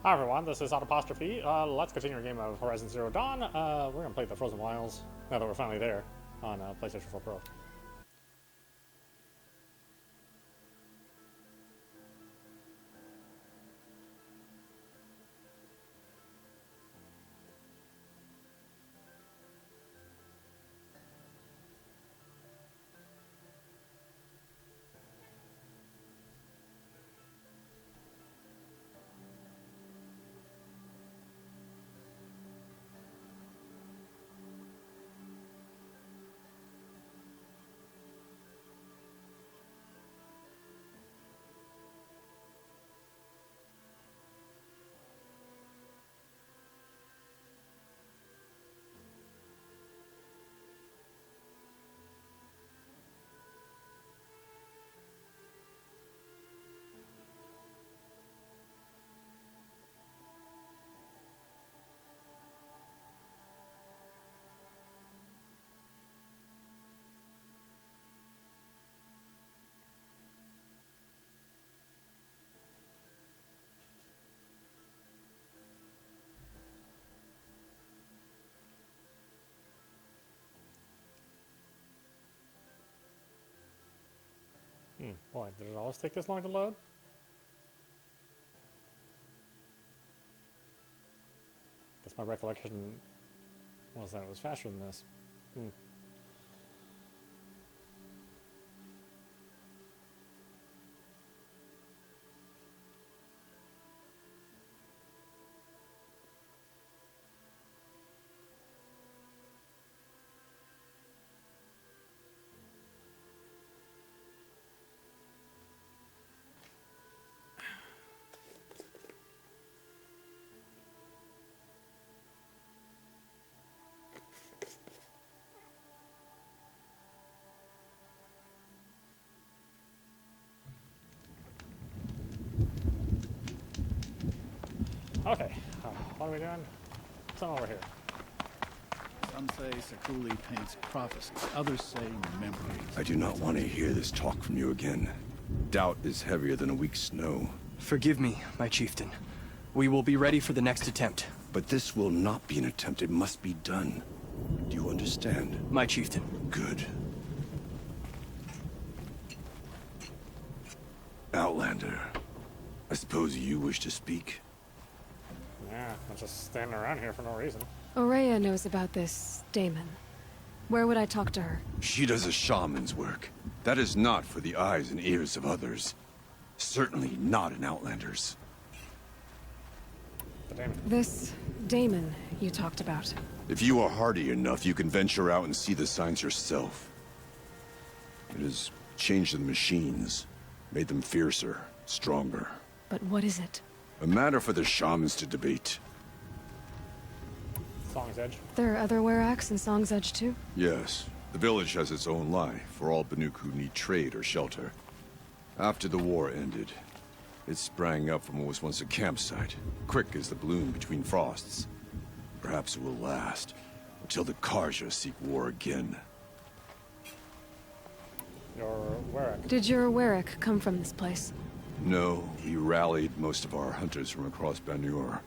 Hi everyone, this is audap. Let's continue our game of Horizon Zero Dawn. We're going to play the Frozen Wilds, now that we're finally there, on PlayStation 4 Pro. Boy, did it always take this long to load? Guess my recollection was that it was faster than this. Okay, what are we doing? Something over here. Some say Sakuli paints prophecies, others say memories. I do not want to hear this talk from you again. Doubt is heavier than a week's snow. Forgive me, my chieftain. We will be ready for the next attempt. But this will not be an attempt. It must be done. Do you understand? My chieftain. Good. Outlander, I suppose you wish to speak? Yeah, I'm just standing around here for no reason. Aurea knows about this Damon. Where would I talk to her? She does a shaman's work. That is not for the eyes and ears of others. Certainly not an Outlander's. The Damon. This Damon you talked about. If you are hardy enough, you can venture out and see the signs yourself. It has changed the machines, made them fiercer, stronger. But what is it? A matter for the shamans to debate. Song's Edge. There are other Weraks in Song's Edge too? Yes. The village has its own life for all Banuk who need trade or shelter. After the war ended, it sprang up from what was once a campsite, quick as the bloom between frosts. Perhaps it will last, until the Karja seek war again. Your Werak. Did your Werak come from this place? No, we rallied most of our hunters from across Banur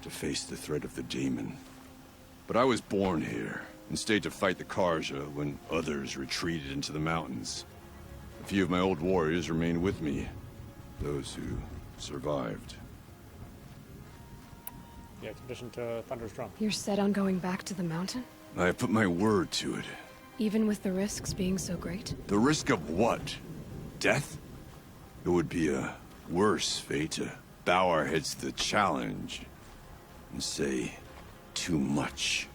to face the threat of the Daemon. But I was born here, and stayed to fight the Karja when others retreated into the mountains. A few of my old warriors remained with me, those who survived. The expedition to Thunder's Drum. You're set on going back to the mountain? I have put my word to it. Even with the risks being so great? The risk of what? Death? It would be a worse fate to bow our heads to the challenge and say too much.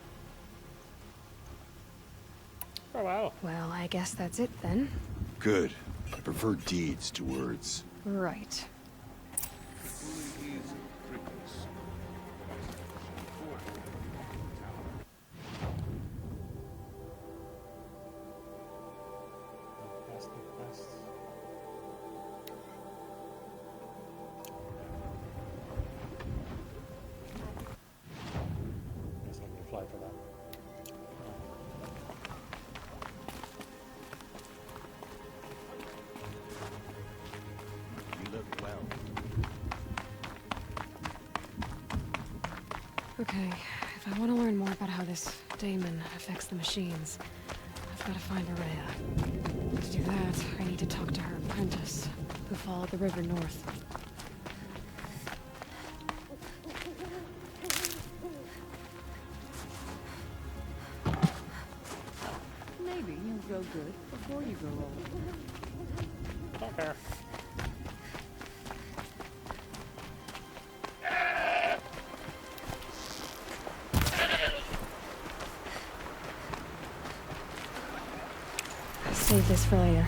Oh wow. Well, I guess that's it then. Good. I prefer deeds to words. Right. For that. You look well. Okay, if I want to learn more about how this daemon affects the machines, I've got to find Araya. To do that, I need to talk to her apprentice, who followed the river north. Maybe you'll grow good before you grow old. Don't care. Save this for later.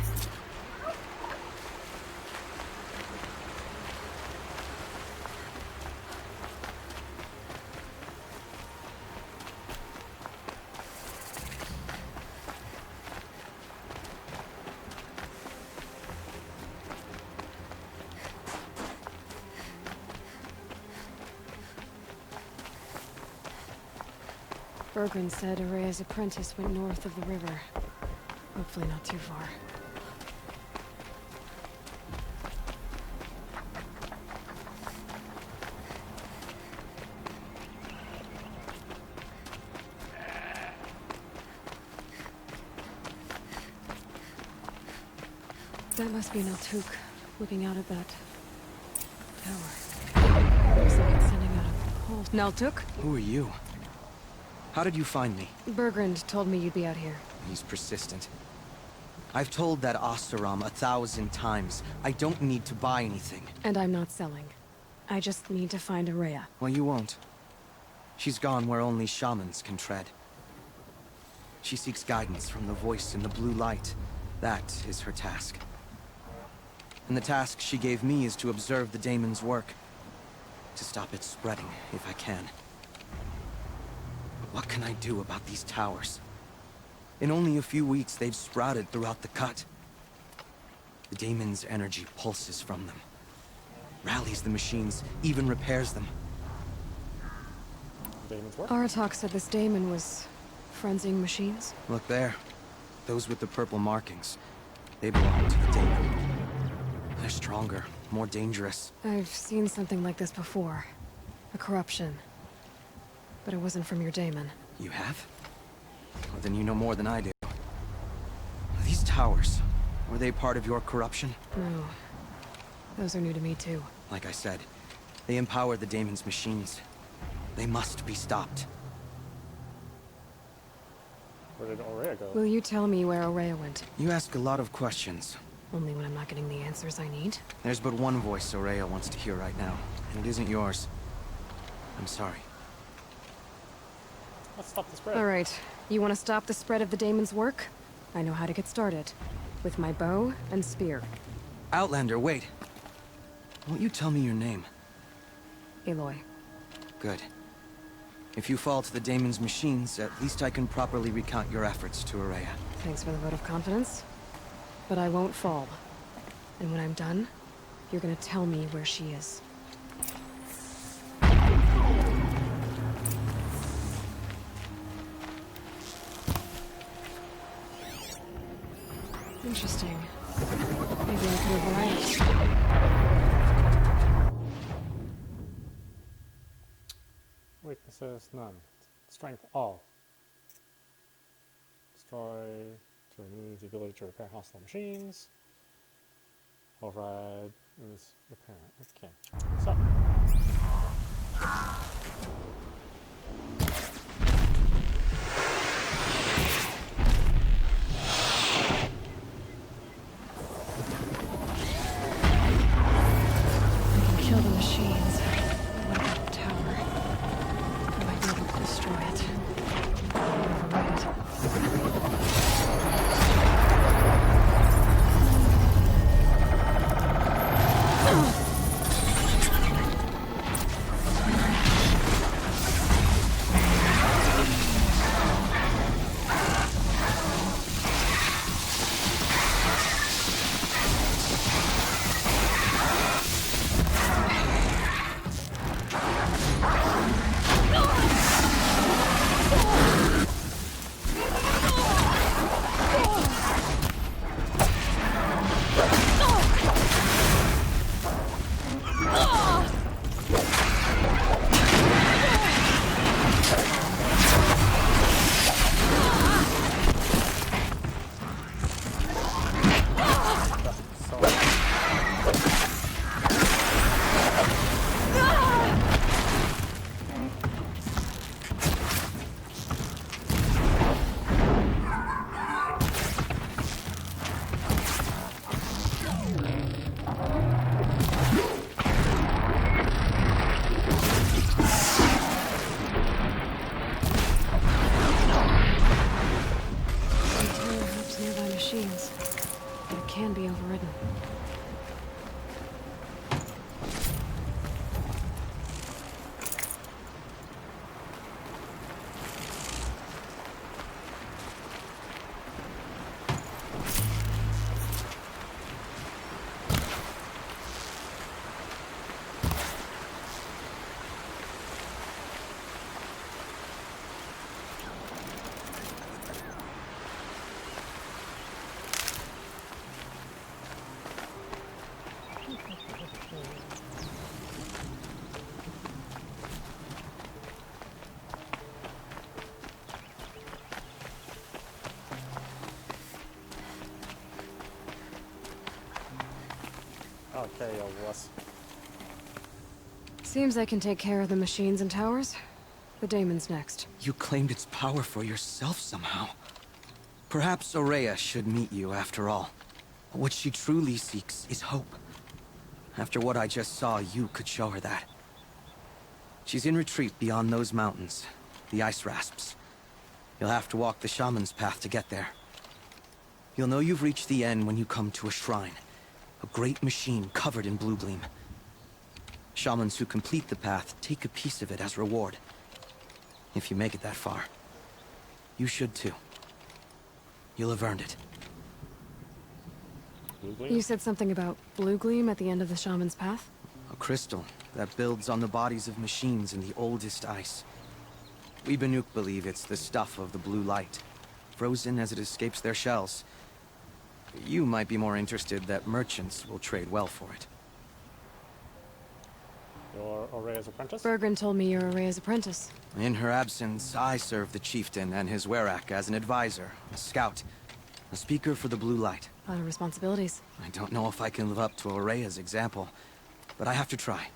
Bergren said Araya's apprentice went north of the river. Hopefully not too far. That must be Naltuk, looking out at that tower. Looks like it's sending out a pulse. Naltuk? Who are you? How did you find me? Bergrand told me you'd be out here. He's persistent. I've told that Oseram 1,000 times. I don't need to buy anything. And I'm not selling. I just need to find Araya. Well, you won't. She's gone where only shamans can tread. She seeks guidance from the voice in the blue light. That is her task. And the task she gave me is to observe the daemon's work. To stop it spreading, if I can. But what can I do about these towers? In only a few weeks, they've sprouted throughout the cut. The daemon's energy pulses from them. Rallies the machines, even repairs them. Daemon's work? Aratak said this daemon was frenzying machines. Look there. Those with the purple markings. They belong to the daemon. They're stronger, more dangerous. I've seen something like this before. A corruption. But it wasn't from your daemon. You have? Well, then you know more than I do. These towers, were they part of your corruption? No. Those are new to me too. Like I said, they empower the daemon's machines. They must be stopped. Where did Araya go? Will you tell me where Araya went? You ask a lot of questions. Only when I'm not getting the answers I need. There's but one voice Araya wants to hear right now, and it isn't yours. I'm sorry. Let's stop the spread. Alright, you want to stop the spread of the daemon's work? I know how to get started. With my bow and spear. Outlander, wait. Won't you tell me your name? Aloy. Good. If you fall to the daemon's machines, at least I can properly recount your efforts to Araya. Thanks for the vote of confidence. But I won't fall. And when I'm done, you're gonna tell me where she is. Interesting. Maybe I could override. Weaknesses, none. Strength, all. Destroy to remove the ability to repair hostile machines. Override is repair. Okay. So. Kill the machines. What about the tower? I might be able to destroy it. Override it. written. Okay, wuss. Seems I can take care of the machines and towers. The daemon's next. You claimed its power for yourself somehow. Perhaps Aurea should meet you after all. What she truly seeks is hope. After what I just saw, you could show her that. She's in retreat beyond those mountains, the ice rasps. You'll have to walk the shaman's path to get there. You'll know you've reached the end when you come to a shrine. A great machine covered in blue gleam. Shamans who complete the path take a piece of it as reward. If you make it that far, you should too. You'll have earned it. Blue gleam? You said something about blue gleam at the end of the shaman's path? A crystal that builds on the bodies of machines in the oldest ice. We Banuk believe it's the stuff of the blue light, frozen as it escapes their shells. You might be more interested that merchants will trade well for it. You're Aurea's apprentice? Bergren told me you're Aurea's apprentice. In her absence, I serve the chieftain and his werak as an advisor, a scout, a speaker for the blue light. A lot of responsibilities. I don't know if I can live up to Aurea's example, but I have to try.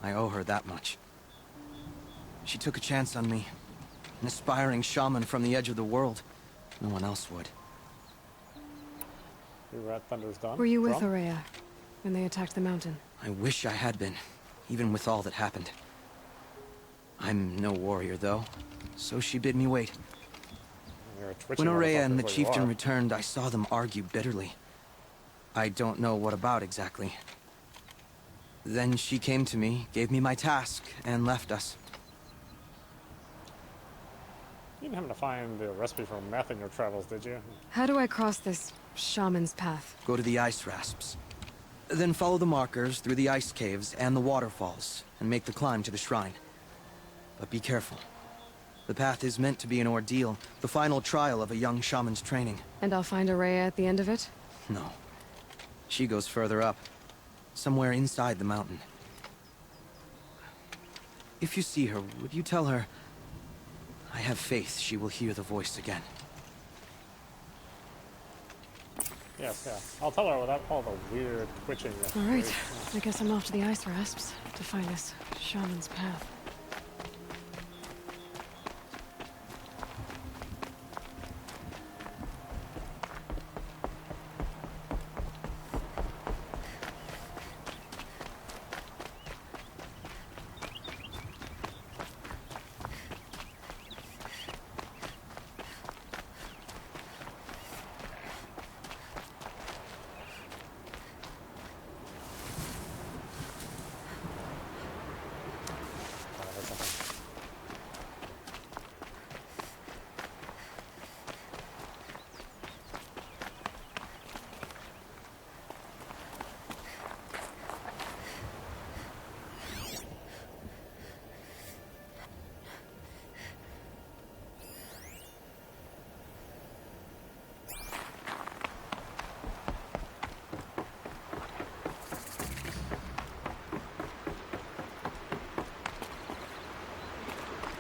I owe her that much. She took a chance on me. An aspiring shaman from the edge of the world. No one else would. You were at Thunder's Dawn? Were you with From? Aurea when they attacked the mountain? I wish I had been, even with all that happened. I'm no warrior, though, so she bid me wait. You're a twitchy When Aurea motherfucker and the is what you chieftain are. returned, I saw them argue bitterly. I don't know what about exactly. Then she came to me, gave me my task, and left us. You didn't happen to find the recipe for meth in your travels, did you? How do I cross this shaman's path? Go to the ice rasps. Then follow the markers through the ice caves and the waterfalls, and make the climb to the shrine. But be careful. The path is meant to be an ordeal, the final trial of a young shaman's training. And I'll find Aurea at the end of it? No. She goes further up. Somewhere inside the mountain. If you see her, would you tell her... I have faith she will hear the voice again. Yes, yeah. I'll tell her without all the weird twitching. All right. I guess I'm off to the ice rasps to find this shaman's path.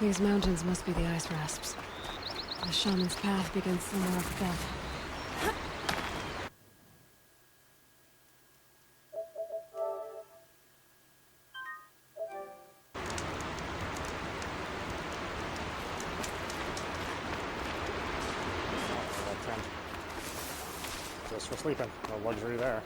These mountains must be the ice rasps. The shaman's path begins somewhere up above. Just for sleeping. No luxury there.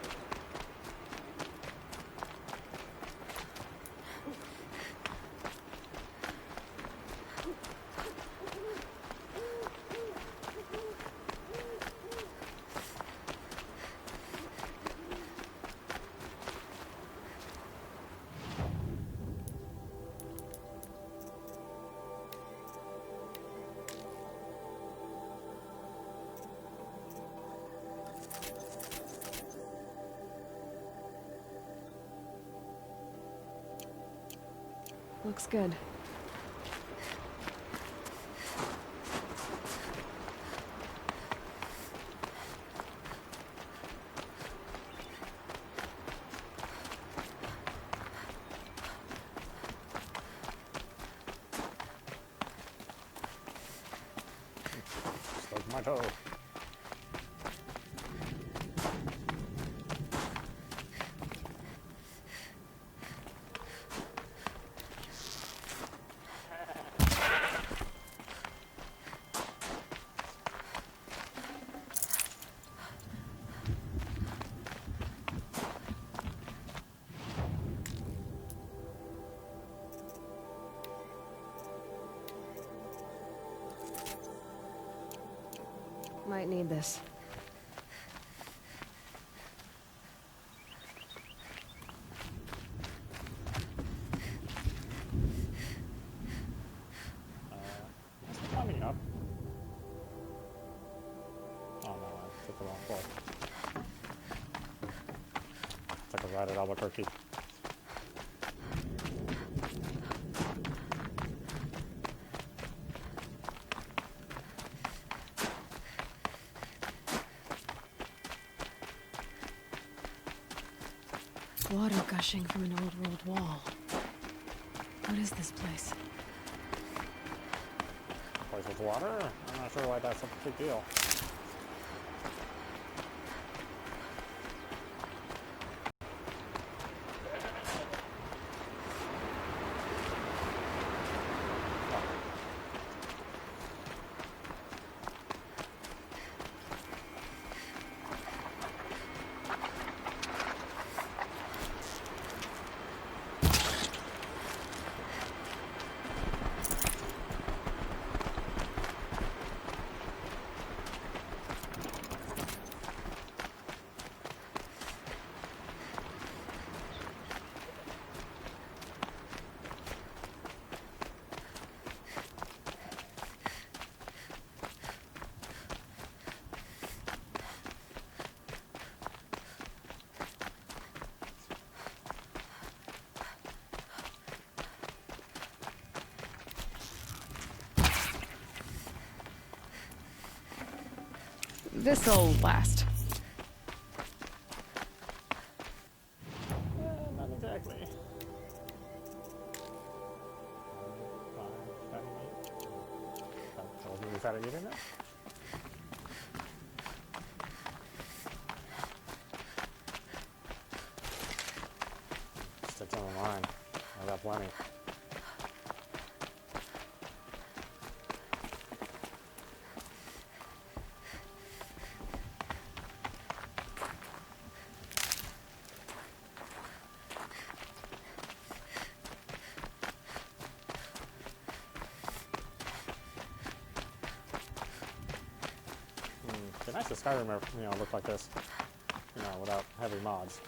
Looks good. Stubbed my toe. Might need this. Is it climbing up? Oh no, I took the wrong floor. It's like a ride at Albuquerque. Water gushing from an old world wall. What is this place? Place with water? I'm not sure why that's a big deal. This'll last. Not exactly. 5, 7, 8. That was really fatty eating that? Sticks on the line. I got plenty. It'd be nice if Skyrim, looked like this, without heavy mods.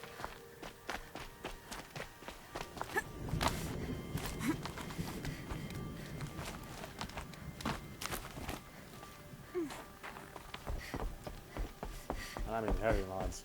And I mean heavy mods.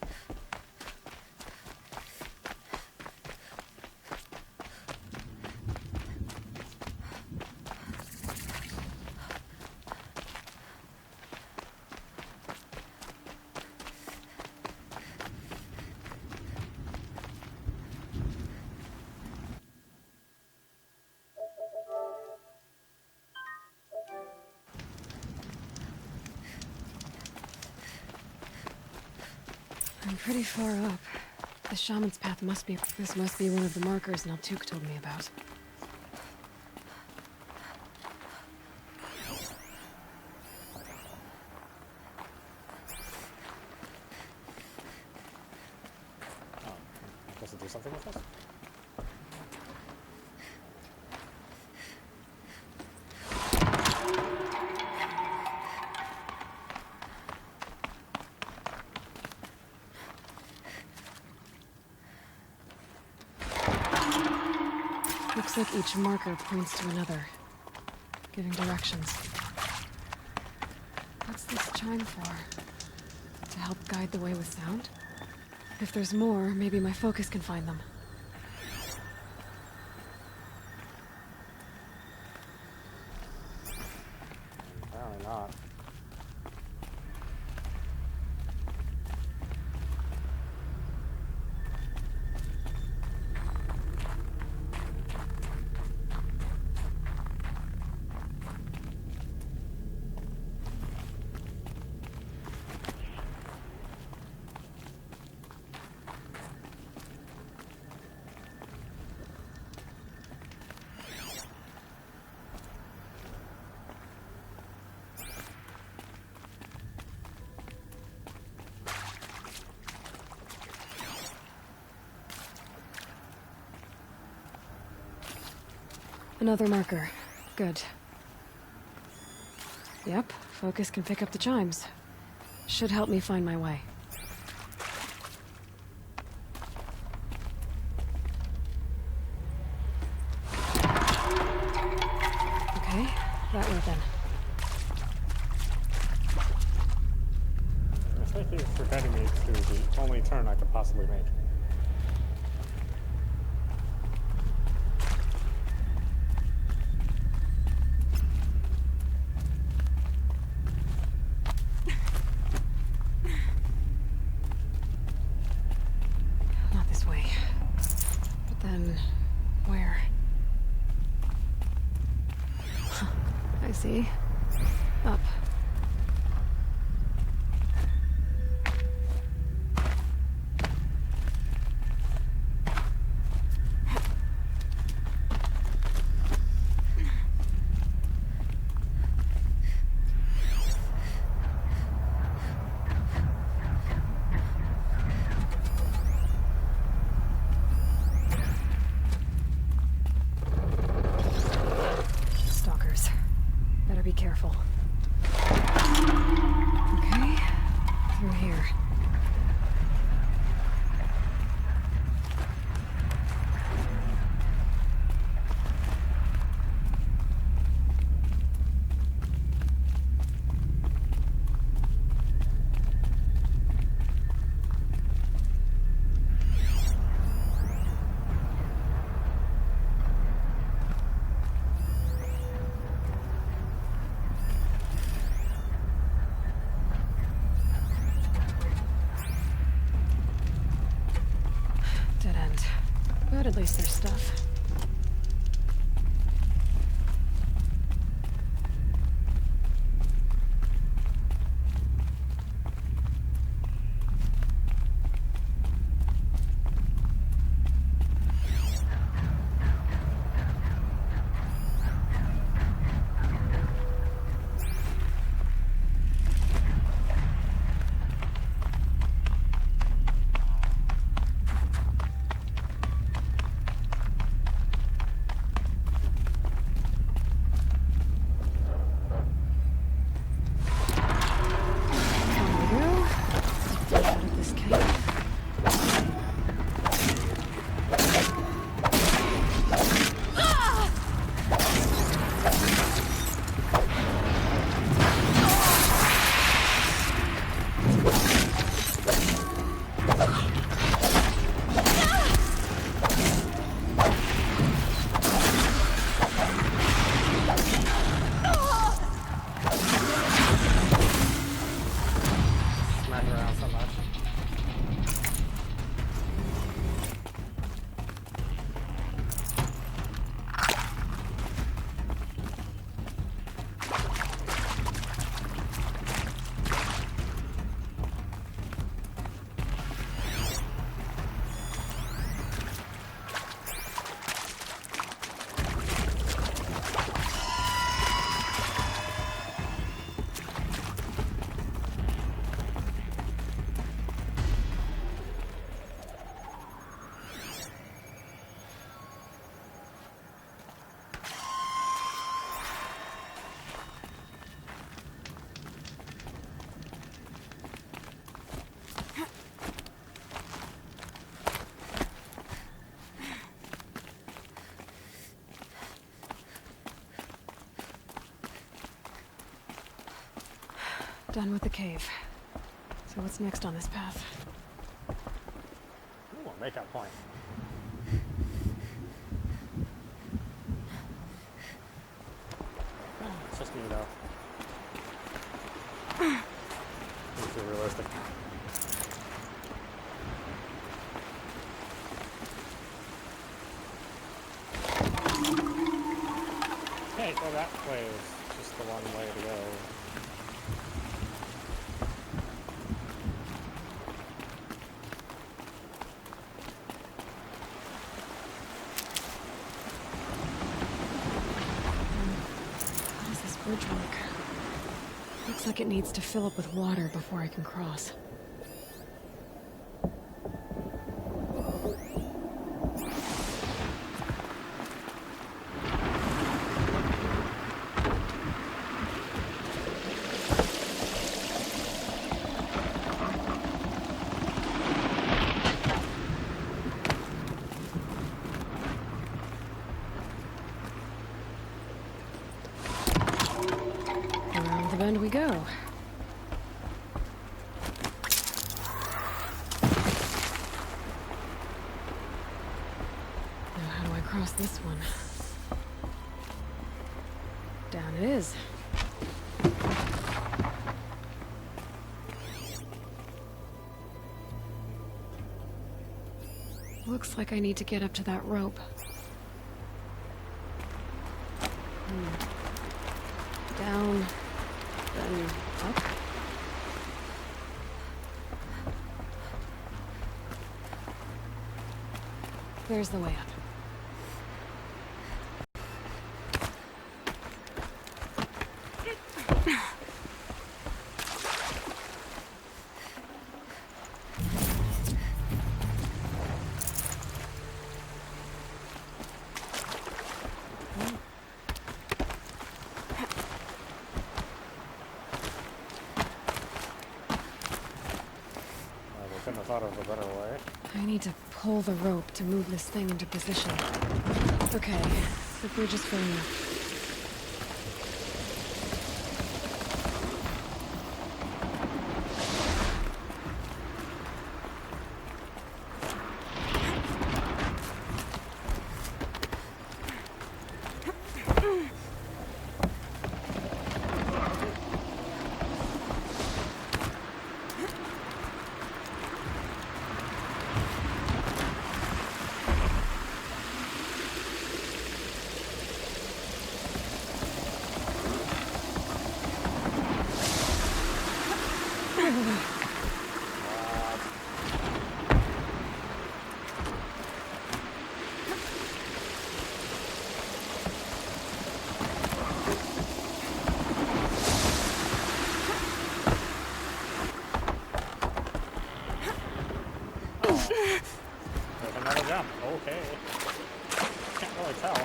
I'm pretty far up. The shaman's path this must be one of the markers Naltuk told me about. Oh, I'm supposed to do something with this? Looks like each marker points to another, giving directions. What's this chime for? To help guide the way with sound? If there's more, maybe my focus can find them. Another marker. Good. Yep, focus can pick up the chimes. Should help me find my way. Okay, that way then. I think you're forgetting me to the only turn I could possibly make. Not this way. But then, where? Huh, I see. Up. Stalkers. Better be careful. Okay, through here. Dead end. But at least there's stuff. Out of this cave. Smack around so much. Done with the cave. So what's next on this path? Ooh, a makeout point. It's just me though. Let's be realistic. Hey, go that way is just the one way to go. How does this bridge work? Looks like it needs to fill up with water before I can cross. go. Now how do I cross this one? Down it is. Looks like I need to get up to that rope. Down, then up. There's the way up. Couldn't have thought of a better way. I need to pull the rope to move this thing into position. Okay, the bridge is filling up. There's another jump. Okay. Can't really tell.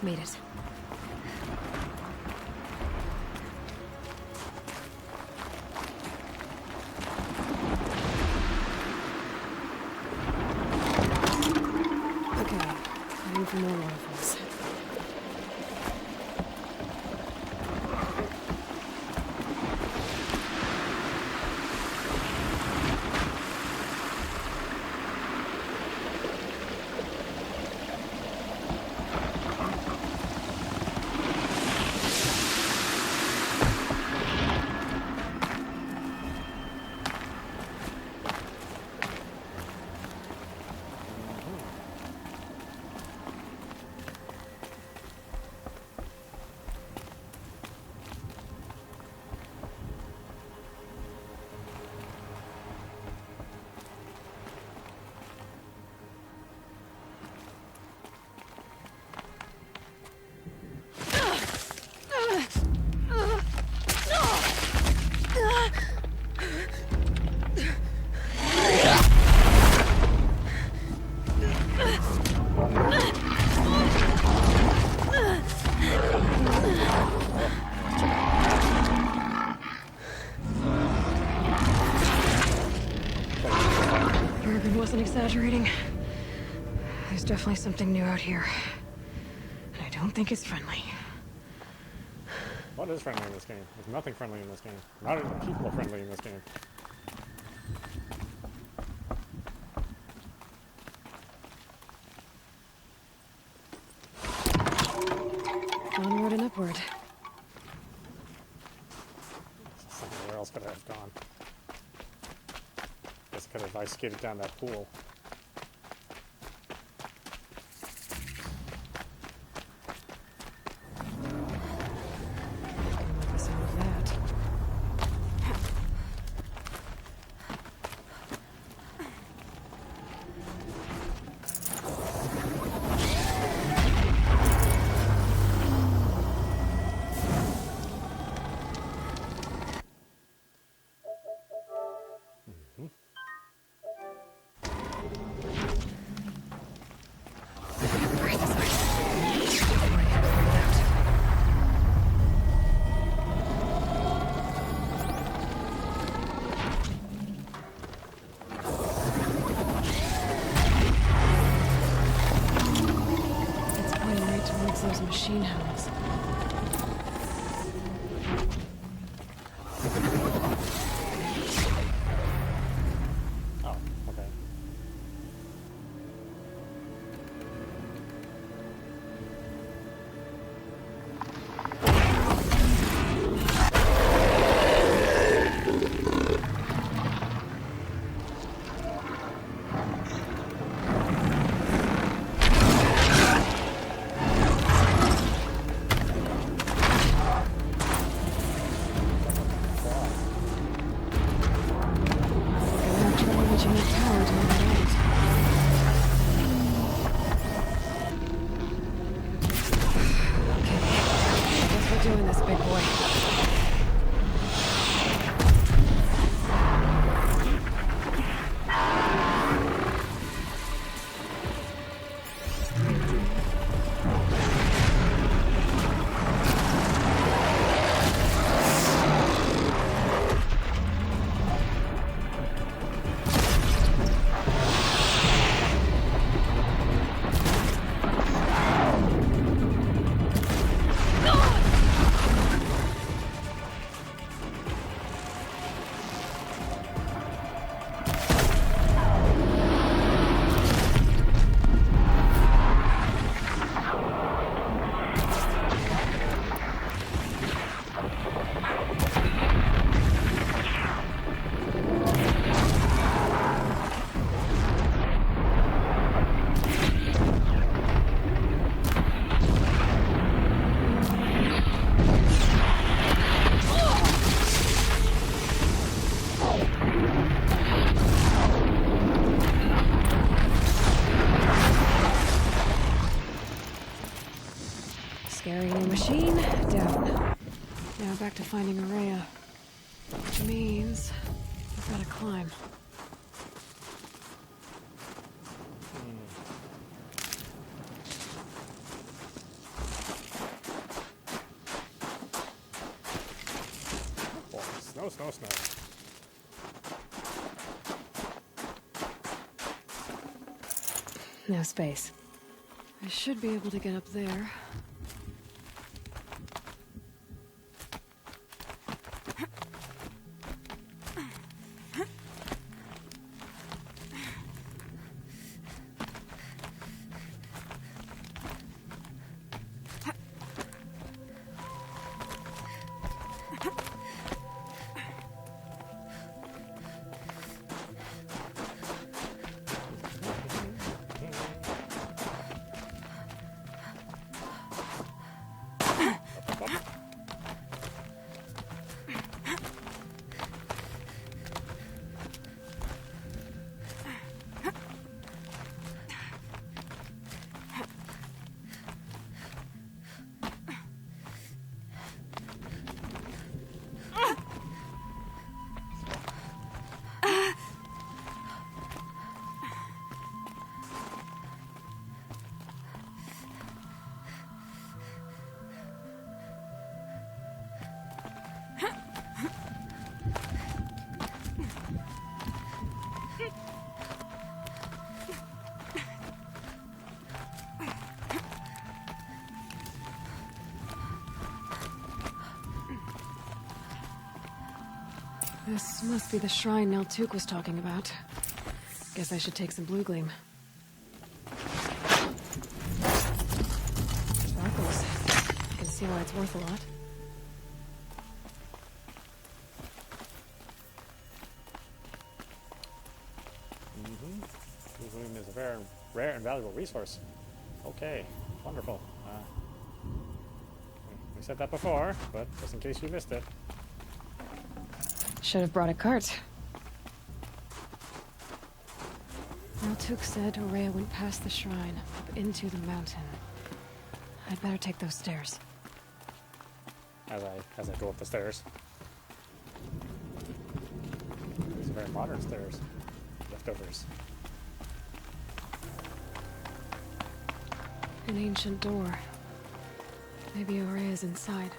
Made it. Okay, time for more waterfalls. Bergen wasn't exaggerating. There's definitely something new out here. And I don't think it's friendly. What is friendly in this game? There's nothing friendly in this game. Not even people are friendly in this game. Onward and upward. Where else could I have gone? Guess could have I skated down that pool. The sound of that. doing this, big boy. Scary new machine, down. Now back to finding Araya. Which means we've got to climb. Oh, snow, snow, snow. No space. I should be able to get up there. This must be the shrine Naltuk was talking about. Guess I should take some blue gleam. Sparkles. I can see why it's worth a lot. Blue gleam is a very rare and valuable resource. Okay, wonderful. We said that before, but just in case you missed it. Should have brought a cart. Naltuk said Araya went past the shrine, up into the mountain. I'd better take those stairs. As I go up the stairs. These are very modern stairs. Leftovers. An ancient door. Maybe Araya's inside.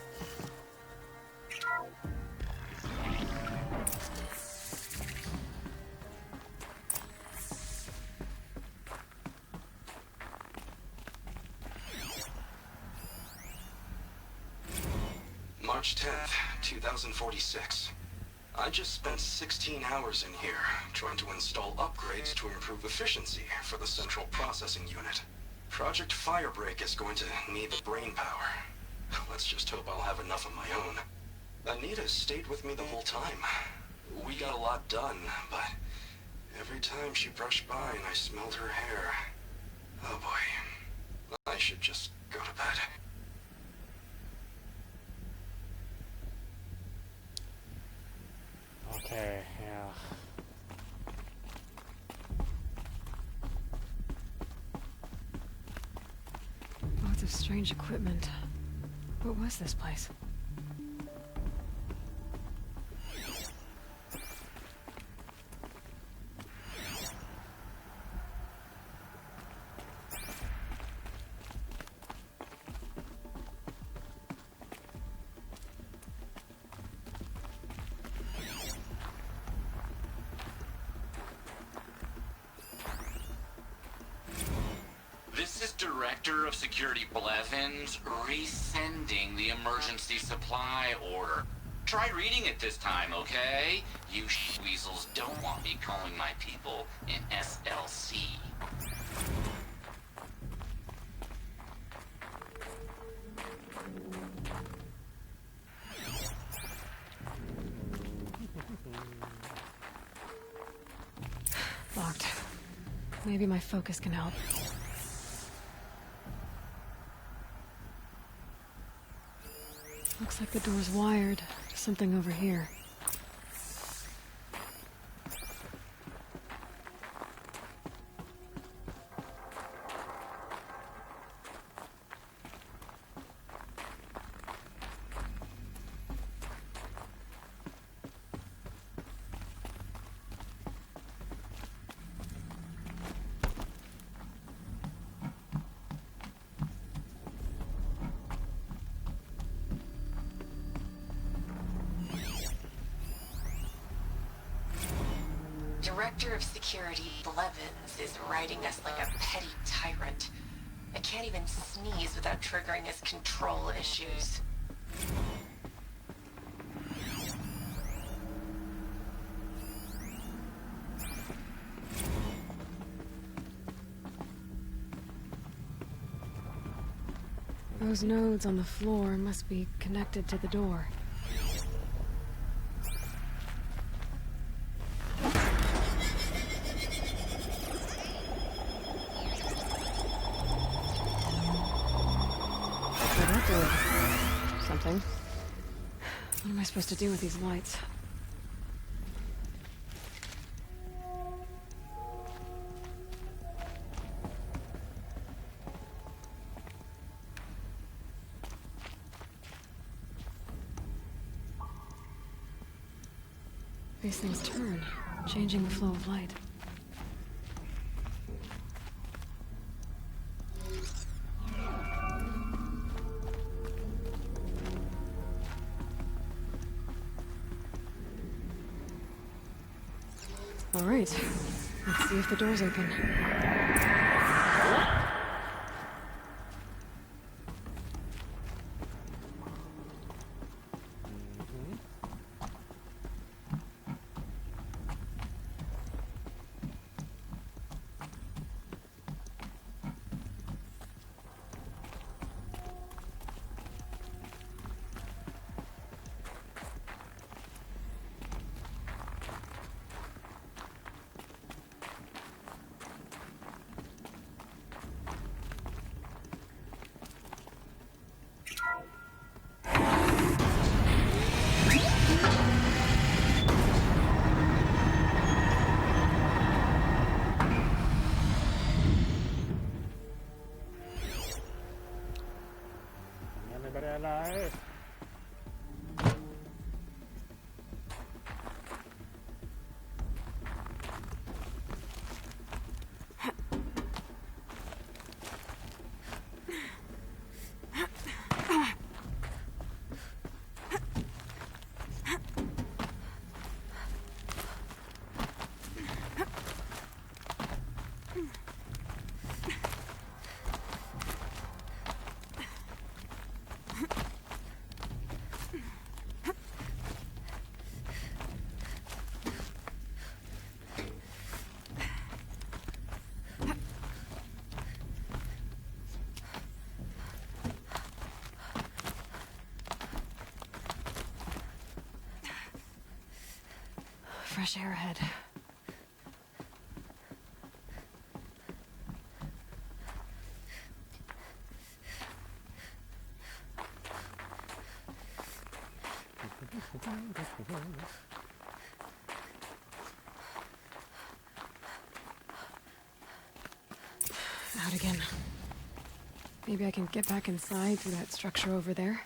March 10th, 2046. I just spent 16 hours in here, trying to install upgrades to improve efficiency for the central processing unit. Project Firebreak is going to need the brain power. Let's just hope I'll have enough of my own. Anita stayed with me the whole time. We got a lot done, but every time she brushed by and I smelled her hair... Oh boy. I should just go to bed. Okay, yeah. Lots of strange equipment. What was this place? This is Director of Security Blevins resending the emergency supply order. Try reading it this time, okay? You weasels don't want me calling my people in SLC. Locked. Maybe my focus can help. Looks like the door's wired to something over here. Director of Security Blevins is riding us like a petty tyrant. I can't even sneeze without triggering his control issues. Those nodes on the floor must be connected to the door. Something. What am I supposed to do with these lights? These things turn, changing the flow of light. All right, let's see if the door's open. Anybody alive? Fresh air ahead. Out again. Maybe I can get back inside through that structure over there.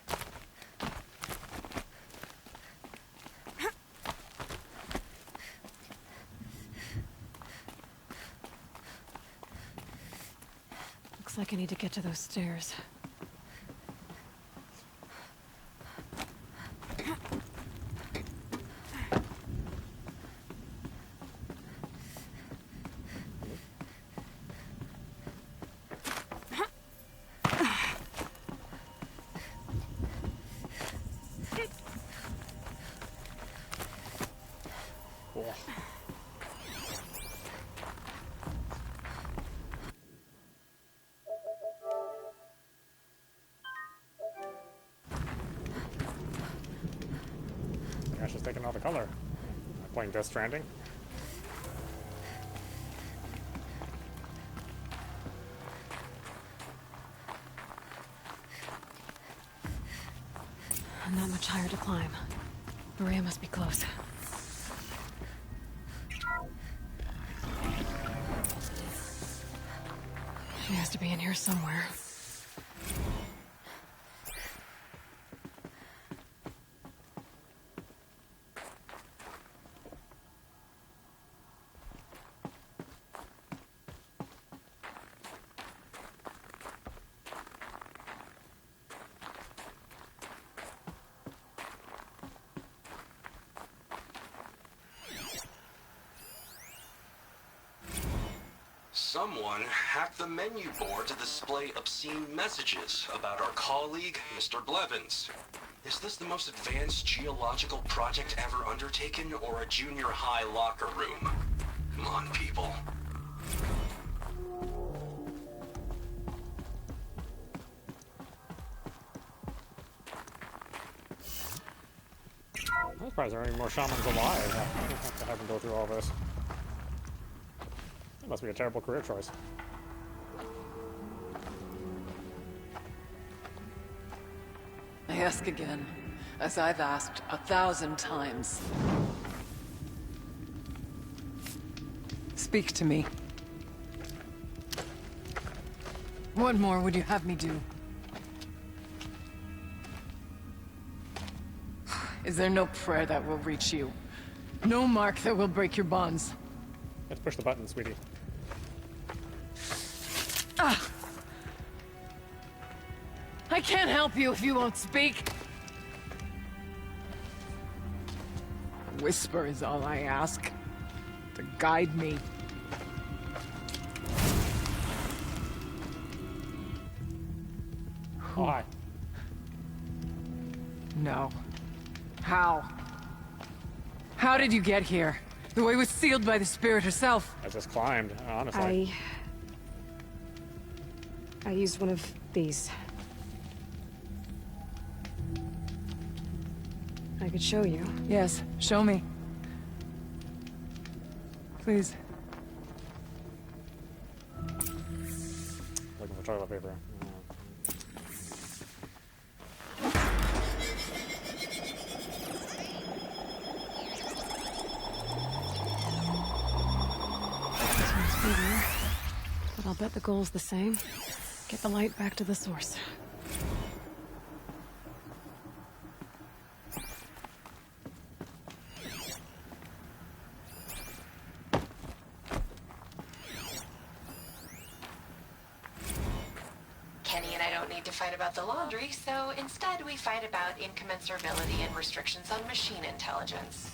Looks like I need to get to those stairs. Cool. Gosh, it's taking all the color. I'm playing Death Stranding. Not much higher to climb. Maria must be close. She has to be in here somewhere. Someone hacked the menu board to display obscene messages about our colleague, Mr. Blevins. Is this the most advanced geological project ever undertaken, or a junior high locker room? Come on, people. I'm surprised there aren't any more shamans alive after having to go through all this. That must be a terrible career choice. I ask again, as I've asked 1,000 times. Speak to me. What more would you have me do? Is there no prayer that will reach you? No mark that will break your bonds? Let's push the button, sweetie. Ah! I can't help you if you won't speak. A whisper is all I ask. To guide me. Why? No. How? How did you get here? The way was sealed by the spirit herself. I just climbed, honestly. I used one of these. I could show you. Yes, show me. Please. Looking for toilet paper. Bigger, but I'll bet the goal's the same. Get the light back to the source. Kenny and I don't need to fight about the laundry, so instead we fight about incommensurability and restrictions on machine intelligence.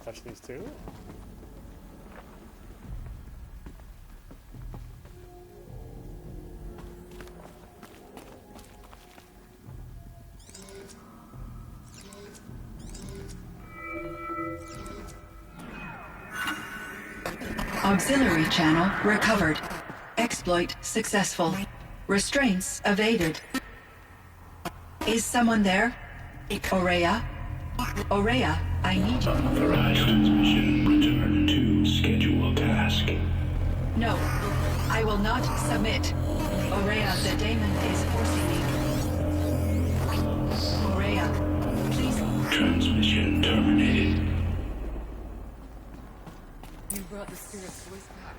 touch these two. Auxiliary channel recovered. Exploit successful. Restraints evaded. Is someone there? Aurea? Aurea, I need you. Unauthorized transmission. Return to schedule task. No, I will not submit. Aurea, the daemon is forcing me. Aurea, please. Transmission terminated. You brought the spirit's voice back.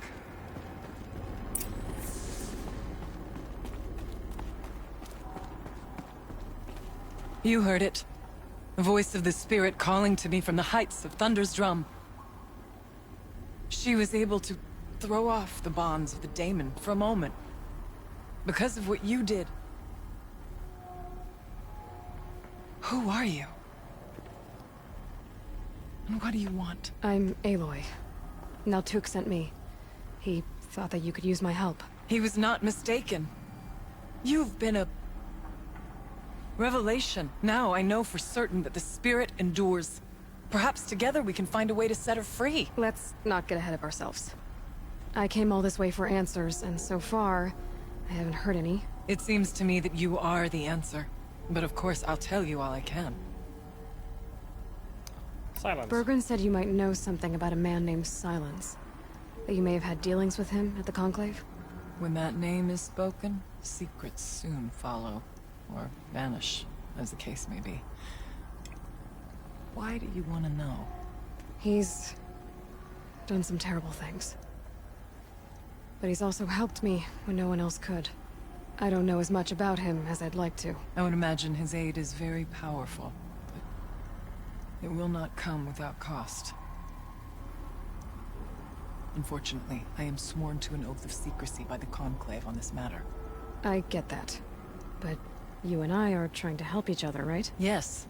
You heard it. The voice of the spirit calling to me from the heights of Thunder's drum. She was able to throw off the bonds of the daemon for a moment. Because of what you did. Who are you? And what do you want? I'm Aloy. Naltuk sent me. He thought that you could use my help. He was not mistaken. You've been a revelation. Now I know for certain that the spirit endures. Perhaps together we can find a way to set her free. Let's not get ahead of ourselves. I came all this way for answers, and so far, I haven't heard any. It seems to me that you are the answer. But of course, I'll tell you all I can. Silence. Bergren said you might know something about a man named Silence. That you may have had dealings with him at the Conclave? When that name is spoken, secrets soon follow. Or vanish, as the case may be. Why do you want to know? He's done some terrible things. But he's also helped me when no one else could. I don't know as much about him as I'd like to. I would imagine his aid is very powerful, but it will not come without cost. Unfortunately, I am sworn to an oath of secrecy by the Conclave on this matter. I get that. But you and I are trying to help each other, right? Yes,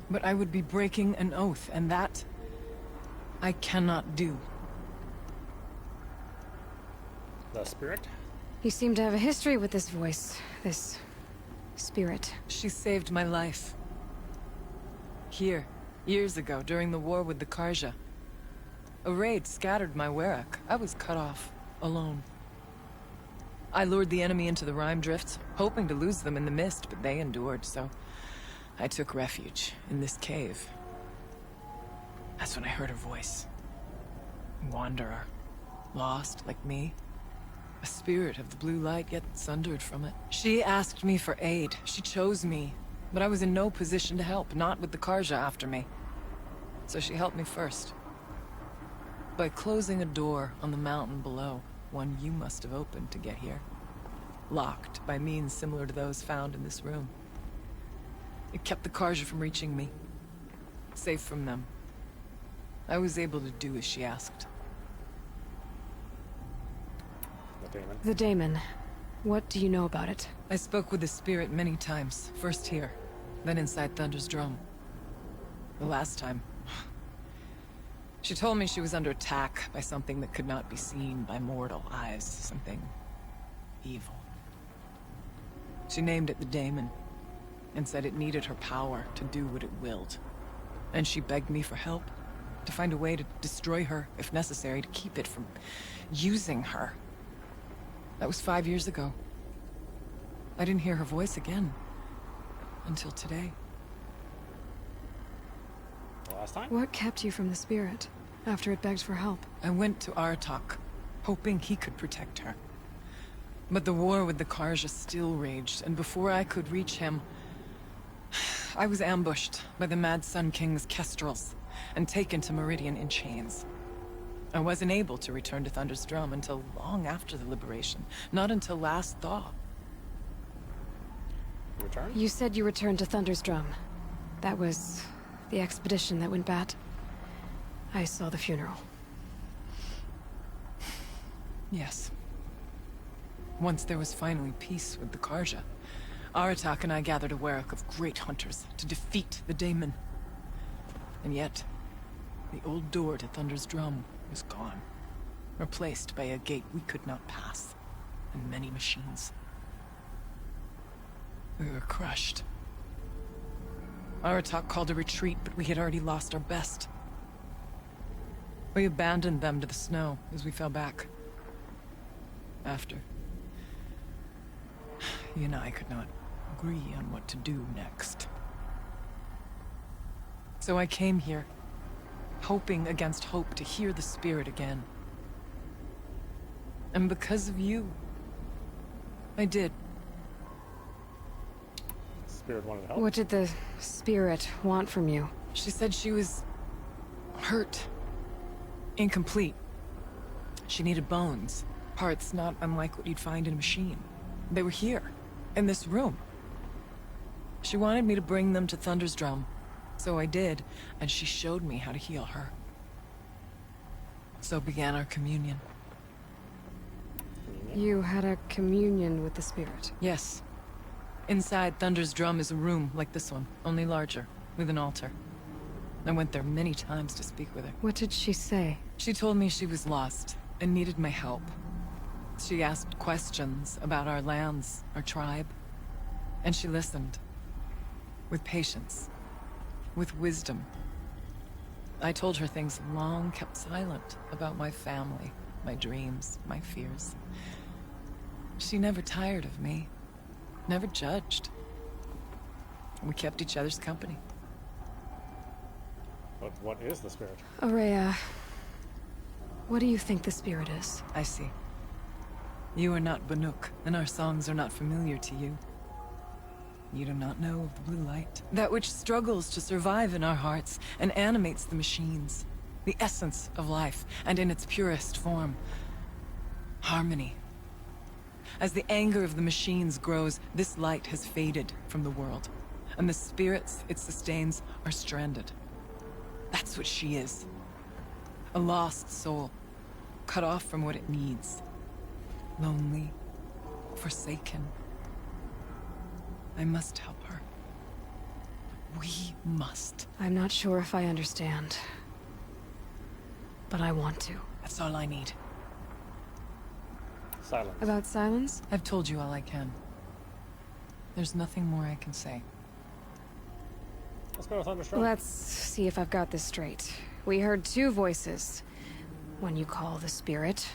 but I would be breaking an oath, and that I cannot do. The spirit? You seem to have a history with this voice, this spirit. She saved my life. Here, years ago, during the war with the Karja. A raid scattered my Werak. I was cut off, alone. I lured the enemy into the Rime Drift, hoping to lose them in the mist, but they endured, so I took refuge in this cave. That's when I heard her voice. Wanderer. Lost, like me. A spirit of the blue light, yet sundered from it. She asked me for aid. She chose me. But I was in no position to help, not with the Karja after me. So she helped me first. By closing a door on the mountain below, one you must have opened to get here. Locked by means similar to those found in this room. It kept the Karja from reaching me. Safe from them. I was able to do as she asked. The daemon. The daemon. What do you know about it? I spoke with the spirit many times. First here, then inside Thunder's drum. The last time... She told me she was under attack by something that could not be seen by mortal eyes. Something... evil. She named it the daemon, and said it needed her power to do what it willed. And she begged me for help, to find a way to destroy her, if necessary, to keep it from using her. That was 5 years ago. I didn't hear her voice again, until today. The last time? What kept you from the spirit, after it begged for help? I went to Aratak, hoping he could protect her. But the war with the Karja still raged, and before I could reach him, I was ambushed by the Mad Sun King's kestrels, and taken to Meridian in chains. I wasn't able to return to Thunder's drum until long after the liberation, not until last thaw. Return? You said you returned to Thunder's drum. That was the expedition that went bad. I saw the funeral. Yes. Once there was finally peace with the Karja, Aratak and I gathered a Werak of great hunters to defeat the daemon. And yet, The old door to Thunder's drum was gone, replaced by a gate we could not pass, and many machines. We were crushed. Aratak called a retreat, but we had already lost our best. We abandoned them to the snow as we fell back. After, he and I could not agree on what to do next. So I came here, hoping against hope to hear the spirit again. And because of you, I did. Spirit wanted to help. What did the spirit want from you? She said she was hurt, incomplete. She needed bones, parts not unlike what you'd find in a machine. They were here, in this room. She wanted me to bring them to Thunder's drum, so I did, and she showed me how to heal her. So began our communion. You had a communion with the spirit? Yes. Inside Thunder's drum is a room like this one, only larger, with an altar. I went there many times to speak with her. What did she say? She told me she was lost and needed my help. She asked questions about our lands, our tribe, and she listened. With patience. With wisdom. I told her things long kept silent about my family, my dreams, my fears. She never tired of me. Never judged. We kept each other's company. But what is the spirit? Aurea, what do you think the spirit is? I see. You are not Banuk, and our songs are not familiar to you. You do not know of the blue light. That which struggles to survive in our hearts and animates the machines. The essence of life, and in its purest form. Harmony. As the anger of the machines grows, this light has faded from the world, and the spirits it sustains are stranded. That's what she is. A lost soul, cut off from what it needs. Lonely, forsaken. I must help her. We must. I'm not sure if I understand, but I want to. That's all I need. Silence. About silence? I've told you all I can. There's nothing more I can say. Let's go with Thunderstruck. Let's see if I've got this straight. We heard two voices. One you call the spirit,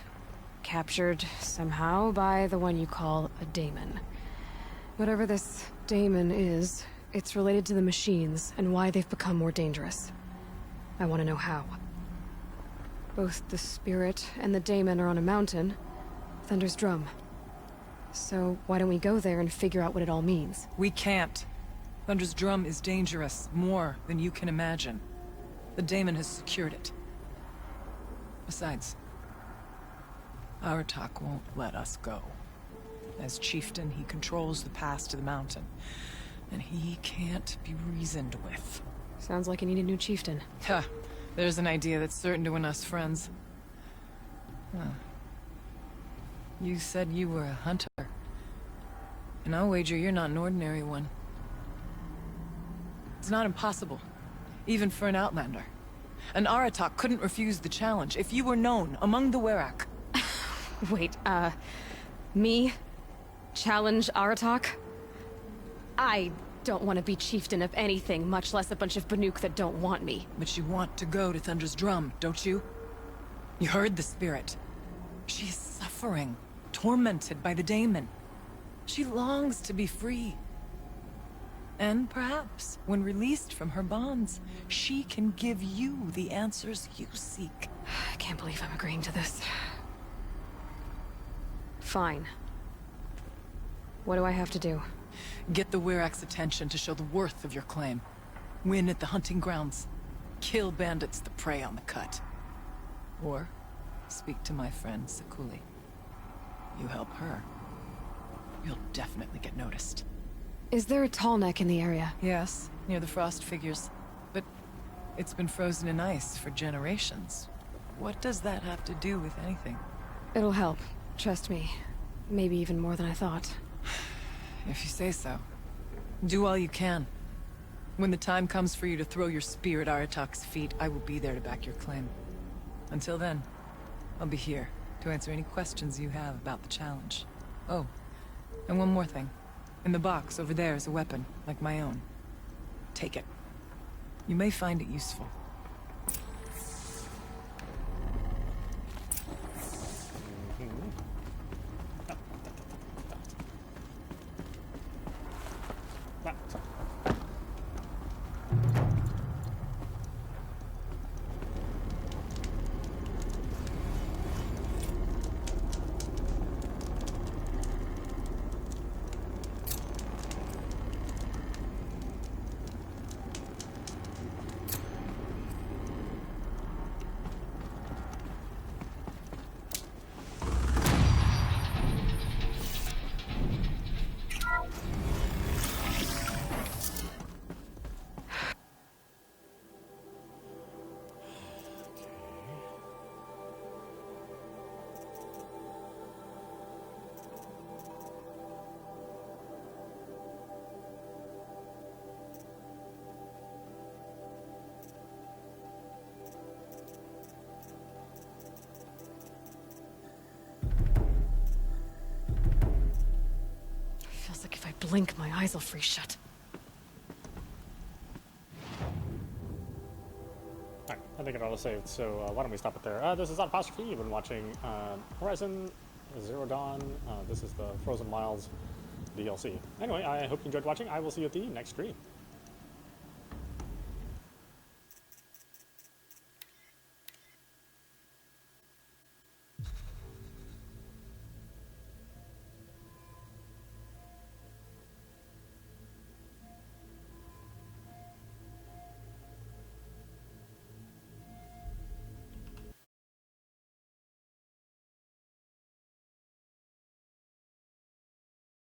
captured somehow by the one you call a daemon. Whatever this daemon is, it's related to the machines and why they've become more dangerous. I want to know how. Both the spirit and the daemon are on a mountain, Thunder's drum. So why don't we go there and figure out what it all means? We can't. Thunder's drum is dangerous, more than you can imagine. The daemon has secured it. Besides, Aratak won't let us go. As chieftain, he controls the pass to the mountain, and he can't be reasoned with. Sounds like you need a new chieftain. Huh. There's an idea that's certain to win us friends. Huh. You said you were a hunter. And I'll wager you're not an ordinary one. It's not impossible, even for an outlander. An Aratak couldn't refuse the challenge if you were known among the Werak. Wait, me? Challenge Aratak? I don't want to be chieftain of anything, much less a bunch of Banuk that don't want me. But you want to go to Thunder's drum, don't you? You heard the spirit. She is suffering, tormented by the daemon. She longs to be free. And perhaps, when released from her bonds, she can give you the answers you seek. I can't believe I'm agreeing to this. Fine. What do I have to do? Get the Werak's attention to show the worth of your claim. Win at the hunting grounds. Kill bandits that prey on the cut. Or speak to my friend Sakuli. You help her, you'll definitely get noticed. Is there a tall neck in the area? Yes, near the frost figures. But it's been frozen in ice for generations. What does that have to do with anything? It'll help. Trust me. Maybe even more than I thought. If you say so. Do all you can. When the time comes for you to throw your spear at Aratak's feet, I will be there to back your claim. Until then, I'll be here to answer any questions you have about the challenge. Oh, and one more thing. In the box over there is a weapon, like my own. Take it. You may find it useful. Feels like if I blink, my eyes will freeze shut. Alright, I think it auto saved, so why don't we stop it there? This is Apostrophe. You've been watching Horizon Zero Dawn. This is the Frozen Wilds DLC. Anyway, I hope you enjoyed watching. I will see you at the next stream.